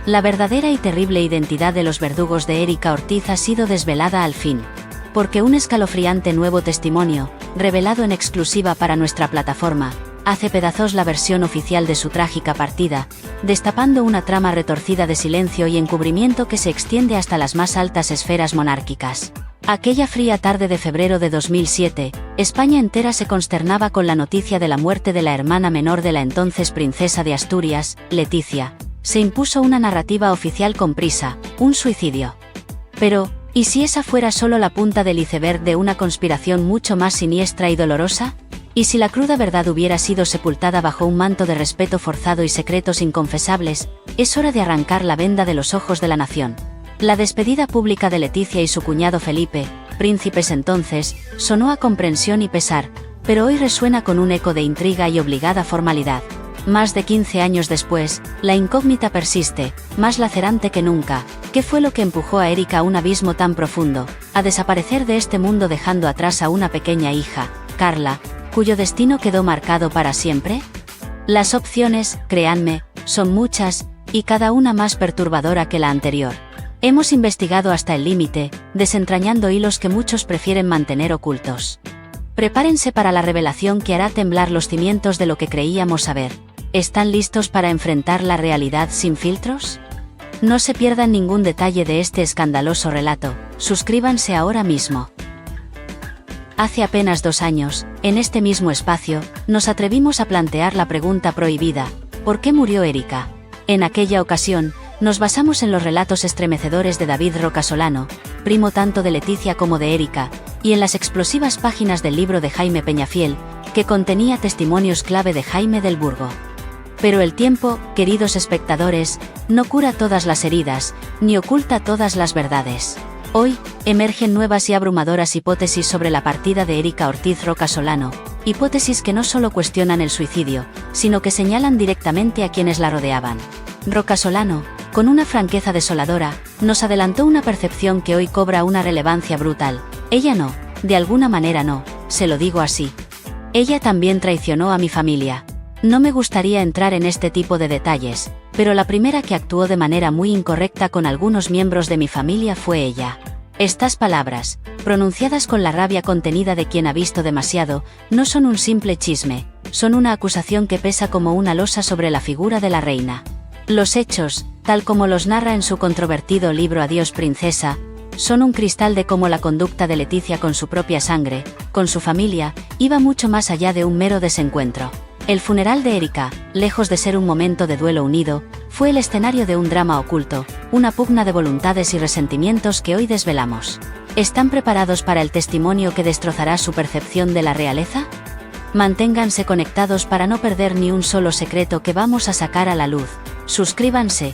La verdadera y terrible identidad de los verdugos de Erika Ortiz ha sido desvelada al fin. Porque un escalofriante nuevo testimonio, revelado en exclusiva para nuestra plataforma, hace pedazos la versión oficial de su trágica partida, destapando una trama retorcida de silencio y encubrimiento que se extiende hasta las más altas esferas monárquicas. Aquella fría tarde de febrero de 2007, España entera se consternaba con la noticia de la muerte de la hermana menor de la entonces princesa de Asturias, Letizia. Se impuso una narrativa oficial con prisa, un suicidio. Pero, ¿y si esa fuera solo la punta del iceberg de una conspiración mucho más siniestra y dolorosa? ¿Y si la cruda verdad hubiera sido sepultada bajo un manto de respeto forzado y secretos inconfesables? Es hora de arrancar la venda de los ojos de la nación. La despedida pública de Letizia y su cuñado Felipe, príncipes entonces, sonó a comprensión y pesar, pero hoy resuena con un eco de intriga y obligada formalidad. Más de 15 años después, la incógnita persiste, más lacerante que nunca. ¿Qué fue lo que empujó a Erika a un abismo tan profundo, a desaparecer de este mundo dejando atrás a una pequeña hija, Carla, cuyo destino quedó marcado para siempre? Las opciones, créanme, son muchas, y cada una más perturbadora que la anterior. Hemos investigado hasta el límite, desentrañando hilos que muchos prefieren mantener ocultos. Prepárense para la revelación que hará temblar los cimientos de lo que creíamos saber. ¿Están listos para enfrentar la realidad sin filtros? No se pierdan ningún detalle de este escandaloso relato, suscríbanse ahora mismo. Hace apenas 2 años, en este mismo espacio, nos atrevimos a plantear la pregunta prohibida: ¿por qué murió Erika? En aquella ocasión, nos basamos en los relatos estremecedores de David Roca Solano, primo tanto de Letizia como de Erika, y en las explosivas páginas del libro de Jaime Peñafiel, que contenía testimonios clave de Jaime del Burgo. Pero el tiempo, queridos espectadores, no cura todas las heridas, ni oculta todas las verdades. Hoy, emergen nuevas y abrumadoras hipótesis sobre la partida de Erika Ortiz Roca Solano, hipótesis que no solo cuestionan el suicidio, sino que señalan directamente a quienes la rodeaban. Roca Solano, con una franqueza desoladora, nos adelantó una percepción que hoy cobra una relevancia brutal. Ella no, de alguna manera no, se lo digo así. Ella también traicionó a mi familia. No me gustaría entrar en este tipo de detalles, pero la primera que actuó de manera muy incorrecta con algunos miembros de mi familia fue ella. Estas palabras, pronunciadas con la rabia contenida de quien ha visto demasiado, no son un simple chisme, son una acusación que pesa como una losa sobre la figura de la reina. Los hechos, tal como los narra en su controvertido libro Adiós Princesa, son un cristal de cómo la conducta de Letizia con su propia sangre, con su familia, iba mucho más allá de un mero desencuentro. El funeral de Erika, lejos de ser un momento de duelo unido, fue el escenario de un drama oculto, una pugna de voluntades y resentimientos que hoy desvelamos. ¿Están preparados para el testimonio que destrozará su percepción de la realeza? Manténganse conectados para no perder ni un solo secreto que vamos a sacar a la luz. Suscríbanse.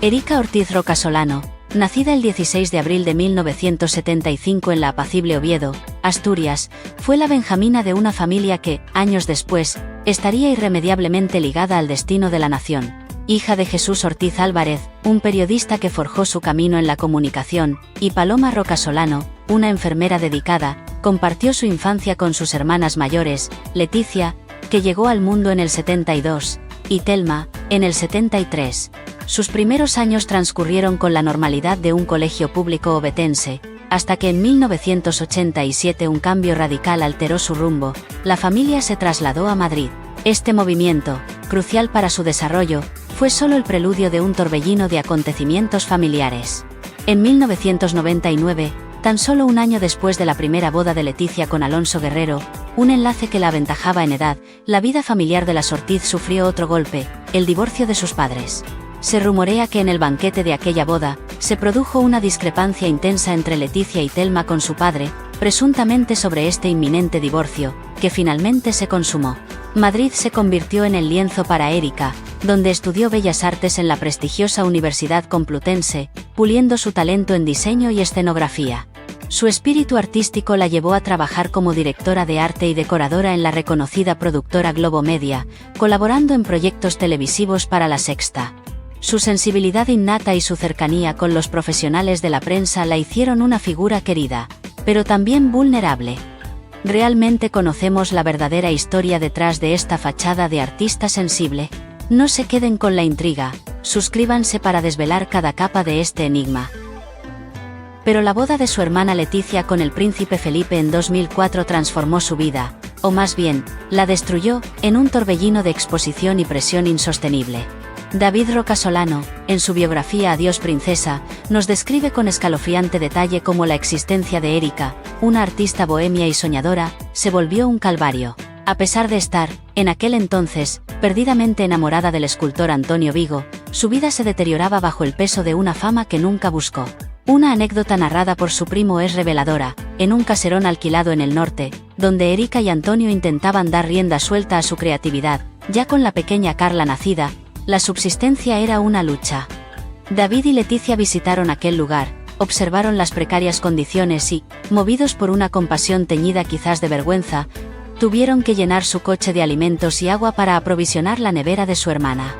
Erika Ortiz Roca Solano, nacida el 16 de abril de 1975 en la apacible Oviedo, Asturias, fue la benjamina de una familia que, años después, estaría irremediablemente ligada al destino de la nación. Hija de Jesús Ortiz Álvarez, un periodista que forjó su camino en la comunicación, y Paloma Roca Solano, una enfermera dedicada, compartió su infancia con sus hermanas mayores, Letizia, que llegó al mundo en el 72, y Telma, en el 73. Sus primeros años transcurrieron con la normalidad de un colegio público ovetense, hasta que en 1987 un cambio radical alteró su rumbo. La familia se trasladó a Madrid. Este movimiento, crucial para su desarrollo, fue solo el preludio de un torbellino de acontecimientos familiares. En 1999, tan solo un año después de la primera boda de Letizia con Alonso Guerrero, un enlace que la aventajaba en edad, la vida familiar de las Ortiz sufrió otro golpe, el divorcio de sus padres. Se rumorea que en el banquete de aquella boda, se produjo una discrepancia intensa entre Letizia y Telma con su padre, presuntamente sobre este inminente divorcio, que finalmente se consumó. Madrid se convirtió en el lienzo para Erika, donde estudió Bellas Artes en la prestigiosa Universidad Complutense, puliendo su talento en diseño y escenografía. Su espíritu artístico la llevó a trabajar como directora de arte y decoradora en la reconocida productora Globo Media, colaborando en proyectos televisivos para La Sexta. Su sensibilidad innata y su cercanía con los profesionales de la prensa la hicieron una figura querida, pero también vulnerable. ¿Realmente conocemos la verdadera historia detrás de esta fachada de artista sensible? No se queden con la intriga, suscríbanse para desvelar cada capa de este enigma. Pero la boda de su hermana Leticia con el príncipe Felipe en 2004 transformó su vida, o más bien, la destruyó, en un torbellino de exposición y presión insostenible. David Rocasolano, en su biografía Adiós Princesa, nos describe con escalofriante detalle cómo la existencia de Erika, una artista bohemia y soñadora, se volvió un calvario. A pesar de estar, en aquel entonces, perdidamente enamorada del escultor Antonio Vigo, su vida se deterioraba bajo el peso de una fama que nunca buscó. Una anécdota narrada por su primo es reveladora. En un caserón alquilado en el norte, donde Erika y Antonio intentaban dar rienda suelta a su creatividad, ya con la pequeña Carla nacida, la subsistencia era una lucha. David y Leticia visitaron aquel lugar, observaron las precarias condiciones y, movidos por una compasión teñida quizás de vergüenza, tuvieron que llenar su coche de alimentos y agua para aprovisionar la nevera de su hermana.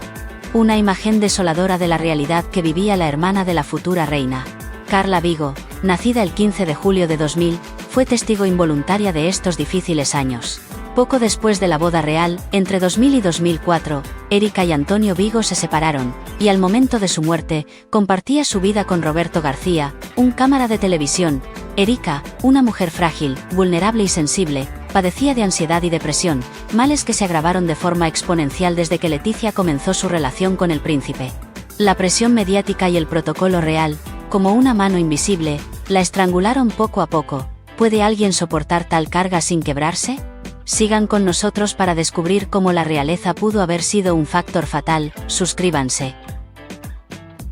Una imagen desoladora de la realidad que vivía la hermana de la futura reina. Carla Vigo, nacida el 15 de julio de 2000, fue testigo involuntaria de estos difíciles años. Poco después de la boda real, entre 2000 y 2004, Erika y Antonio Vigo se separaron, y al momento de su muerte, compartía su vida con Roberto García, un cámara de televisión. Erika, una mujer frágil, vulnerable y sensible, padecía de ansiedad y depresión, males que se agravaron de forma exponencial desde que Leticia comenzó su relación con el príncipe. La presión mediática y el protocolo real, como una mano invisible, la estrangularon poco a poco. ¿Puede alguien soportar tal carga sin quebrarse? Sigan con nosotros para descubrir cómo la realeza pudo haber sido un factor fatal. Suscríbanse.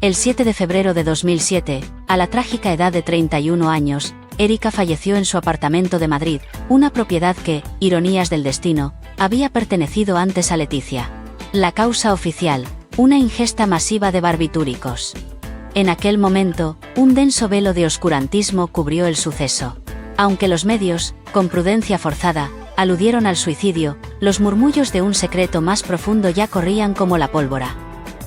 El 7 de febrero de 2007, a la trágica edad de 31 años, Erika falleció en su apartamento de Madrid, una propiedad que, ironías del destino, había pertenecido antes a Leticia. La causa oficial: una ingesta masiva de barbitúricos. En aquel momento, un denso velo de oscurantismo cubrió el suceso. Aunque los medios, con prudencia forzada, aludieron al suicidio, los murmullos de un secreto más profundo ya corrían como la pólvora.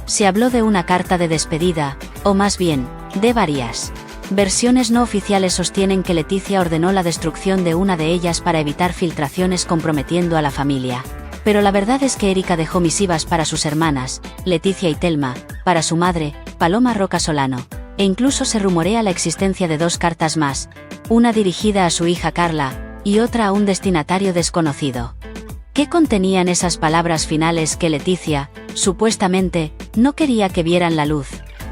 Se habló de una carta de despedida, o más bien, de varias. Versiones no oficiales sostienen que Leticia ordenó la destrucción de una de ellas para evitar filtraciones comprometiendo a la familia. Pero la verdad es que Erika dejó misivas para sus hermanas, Leticia y Telma, para su madre, Paloma Rocasolano, e incluso se rumorea la existencia de 2 cartas más, una dirigida a su hija Carla, y otra a un destinatario desconocido. ¿Qué contenían esas palabras finales que Leticia, supuestamente, no quería que vieran la luz?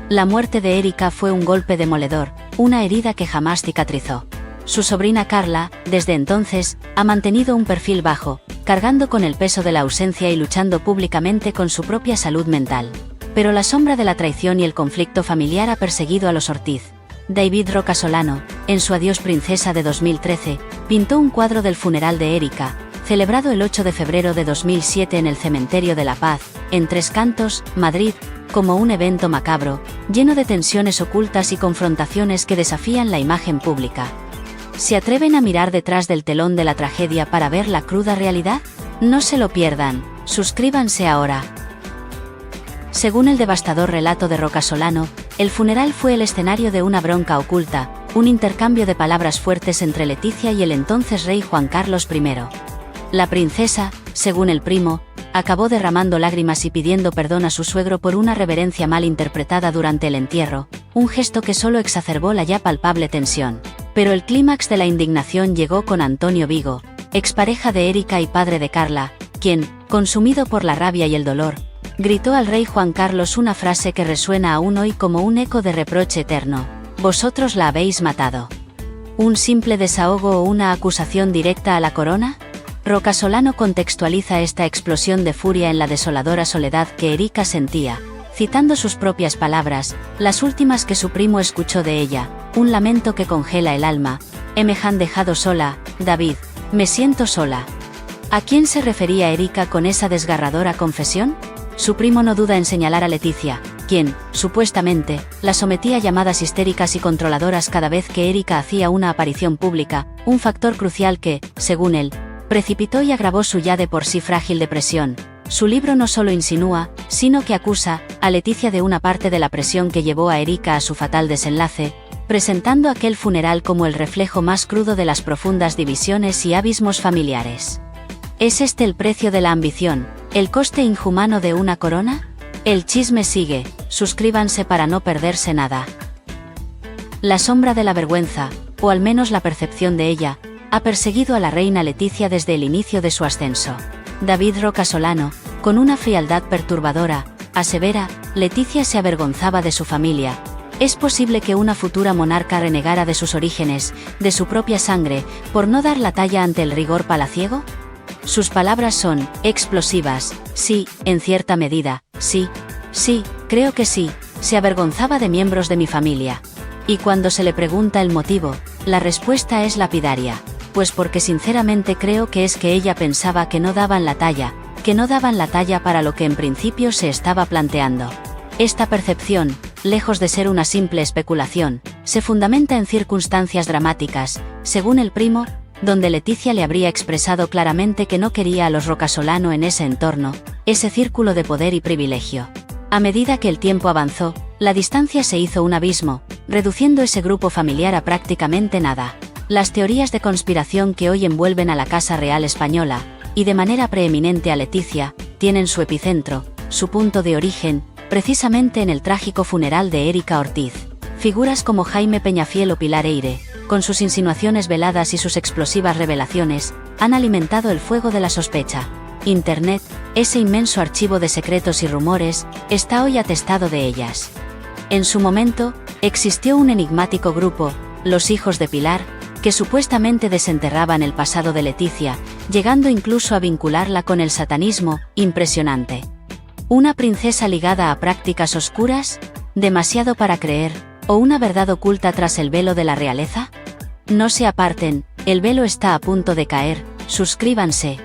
La muerte de Erika fue un golpe demoledor, una herida que jamás cicatrizó. Su sobrina Carla, desde entonces, ha mantenido un perfil bajo, cargando con el peso de la ausencia y luchando públicamente con su propia salud mental. Pero la sombra de la traición y el conflicto familiar ha perseguido a los Ortiz. David Rocasolano, en su Adiós Princesa de 2013, pintó un cuadro del funeral de Erika, celebrado el 8 de febrero de 2007 en el Cementerio de la Paz, en Tres Cantos, Madrid, como un evento macabro, lleno de tensiones ocultas y confrontaciones que desafían la imagen pública. ¿Se atreven a mirar detrás del telón de la tragedia para ver la cruda realidad? No se lo pierdan, suscríbanse ahora. Según el devastador relato de Rocasolano, el funeral fue el escenario de una bronca oculta, un intercambio de palabras fuertes entre Leticia y el entonces rey Juan Carlos I. La princesa, según el primo, acabó derramando lágrimas y pidiendo perdón a su suegro por una reverencia mal interpretada durante el entierro, un gesto que solo exacerbó la ya palpable tensión. Pero el clímax de la indignación llegó con Antonio Vigo, expareja de Erika y padre de Carla, quien, consumido por la rabia y el dolor, gritó al rey Juan Carlos una frase que resuena aún hoy como un eco de reproche eterno: «Vosotros la habéis matado». ¿Un simple desahogo o una acusación directa a la corona? Rocasolano contextualiza esta explosión de furia en la desoladora soledad que Erika sentía, citando sus propias palabras, las últimas que su primo escuchó de ella: «Un lamento que congela el alma. Me han dejado sola, David, me siento sola». ¿A quién se refería Erika con esa desgarradora confesión? Su primo no duda en señalar a Leticia, quien, supuestamente, la sometía a llamadas histéricas y controladoras cada vez que Erika hacía una aparición pública, un factor crucial que, según él, precipitó y agravó su ya de por sí frágil depresión. Su libro no solo insinúa, sino que acusa a Leticia de una parte de la presión que llevó a Erika a su fatal desenlace, presentando aquel funeral como el reflejo más crudo de las profundas divisiones y abismos familiares. ¿Es este el precio de la ambición, el coste inhumano de una corona? El chisme sigue, suscríbanse para no perderse nada. La sombra de la vergüenza, o al menos la percepción de ella, ha perseguido a la reina Letizia desde el inicio de su ascenso. David Roca Solano, con una frialdad perturbadora, asevera: Letizia se avergonzaba de su familia. ¿Es posible que una futura monarca renegara de sus orígenes, de su propia sangre, por no dar la talla ante el rigor palaciego? Sus palabras son explosivas. Sí, en cierta medida, sí. Sí, creo que sí, se avergonzaba de miembros de mi familia. Y cuando se le pregunta el motivo, la respuesta es lapidaria: pues porque sinceramente creo que es que ella pensaba que no daban la talla para lo que en principio se estaba planteando. Esta percepción, lejos de ser una simple especulación, se fundamenta en circunstancias dramáticas, según el primo, donde Letizia le habría expresado claramente que no quería a los Roca Solano en ese entorno, ese círculo de poder y privilegio. A medida que el tiempo avanzó, la distancia se hizo un abismo, reduciendo ese grupo familiar a prácticamente nada. Las teorías de conspiración que hoy envuelven a la Casa Real Española, y de manera preeminente a Letizia, tienen su epicentro, su punto de origen, precisamente en el trágico funeral de Erika Ortiz. Figuras como Jaime Peñafiel o Pilar Eyre, con sus insinuaciones veladas y sus explosivas revelaciones, han alimentado el fuego de la sospecha. Internet, ese inmenso archivo de secretos y rumores, está hoy atestado de ellas. En su momento, existió un enigmático grupo, los hijos de Pilar, que supuestamente desenterraban el pasado de Letizia, llegando incluso a vincularla con el satanismo. Impresionante. ¿Una princesa ligada a prácticas oscuras? ¿Demasiado para creer? ¿O una verdad oculta tras el velo de la realeza? No se aparten, el velo está a punto de caer, suscríbanse.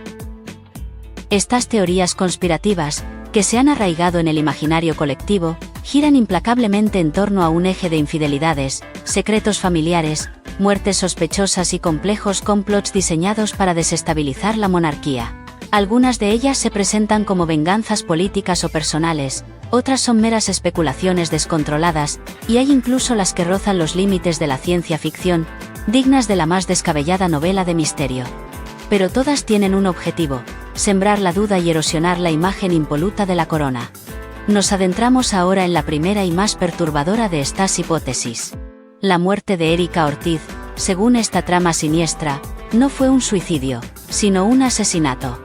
Estas teorías conspirativas, que se han arraigado en el imaginario colectivo, giran implacablemente en torno a un eje de infidelidades, secretos familiares, muertes sospechosas y complejos complots diseñados para desestabilizar la monarquía. Algunas de ellas se presentan como venganzas políticas o personales, otras son meras especulaciones descontroladas, y hay incluso las que rozan los límites de la ciencia ficción, dignas de la más descabellada novela de misterio. Pero todas tienen un objetivo: sembrar la duda y erosionar la imagen impoluta de la corona. Nos adentramos ahora en la primera y más perturbadora de estas hipótesis. La muerte de Erika Ortiz, según esta trama siniestra, no fue un suicidio, sino un asesinato.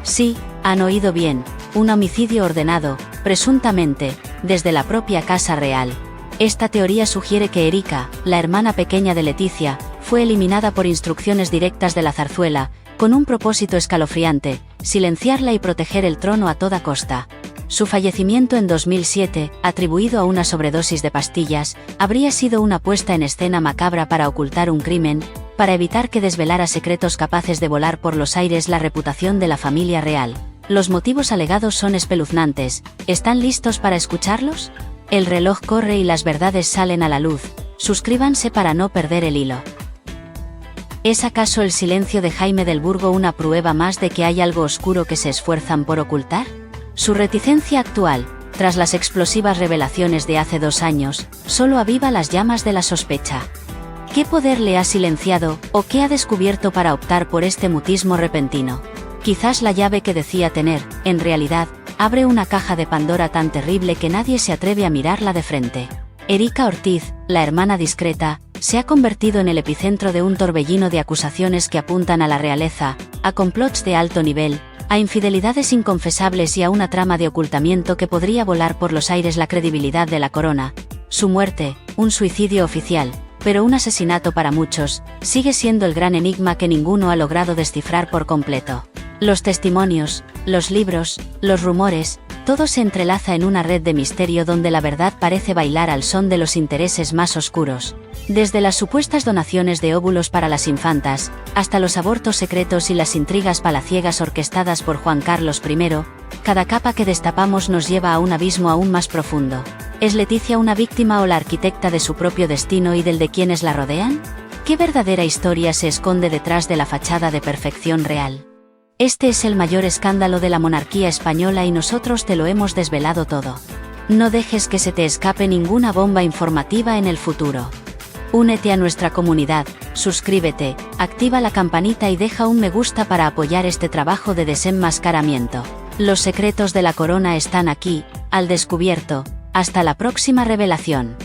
Sí, han oído bien, un homicidio ordenado, presuntamente, desde la propia Casa Real. Esta teoría sugiere que Erika, la hermana pequeña de Letizia, fue eliminada por instrucciones directas de la Zarzuela, con un propósito escalofriante: silenciarla y proteger el trono a toda costa. Su fallecimiento en 2007, atribuido a una sobredosis de pastillas, habría sido una puesta en escena macabra para ocultar un crimen, para evitar que desvelara secretos capaces de volar por los aires la reputación de la familia real. Los motivos alegados son espeluznantes. ¿Están listos para escucharlos? El reloj corre y las verdades salen a la luz. Suscríbanse para no perder el hilo. ¿Es acaso el silencio de Jaime del Burgo una prueba más de que hay algo oscuro que se esfuerzan por ocultar? Su reticencia actual, tras las explosivas revelaciones de hace 2 años, solo aviva las llamas de la sospecha. ¿Qué poder le ha silenciado, o qué ha descubierto para optar por este mutismo repentino? Quizás la llave que decía tener, en realidad, abre una caja de Pandora tan terrible que nadie se atreve a mirarla de frente. Erika Ortiz, la hermana discreta, se ha convertido en el epicentro de un torbellino de acusaciones que apuntan a la realeza, a complots de alto nivel, a infidelidades inconfesables y a una trama de ocultamiento que podría volar por los aires la credibilidad de la corona. Su muerte, un suicidio oficial, pero un asesinato para muchos, sigue siendo el gran enigma que ninguno ha logrado descifrar por completo. Los testimonios, los libros, los rumores, todo se entrelaza en una red de misterio donde la verdad parece bailar al son de los intereses más oscuros. Desde las supuestas donaciones de óvulos para las infantas, hasta los abortos secretos y las intrigas palaciegas orquestadas por Juan Carlos I, cada capa que destapamos nos lleva a un abismo aún más profundo. ¿Es Letizia una víctima o la arquitecta de su propio destino y del de quienes la rodean? ¿Qué verdadera historia se esconde detrás de la fachada de perfección real? Este es el mayor escándalo de la monarquía española y nosotros te lo hemos desvelado todo. No dejes que se te escape ninguna bomba informativa en el futuro. Únete a nuestra comunidad, suscríbete, activa la campanita y deja un me gusta para apoyar este trabajo de desenmascaramiento. Los secretos de la corona están aquí, Al descubierto. Hasta la próxima revelación.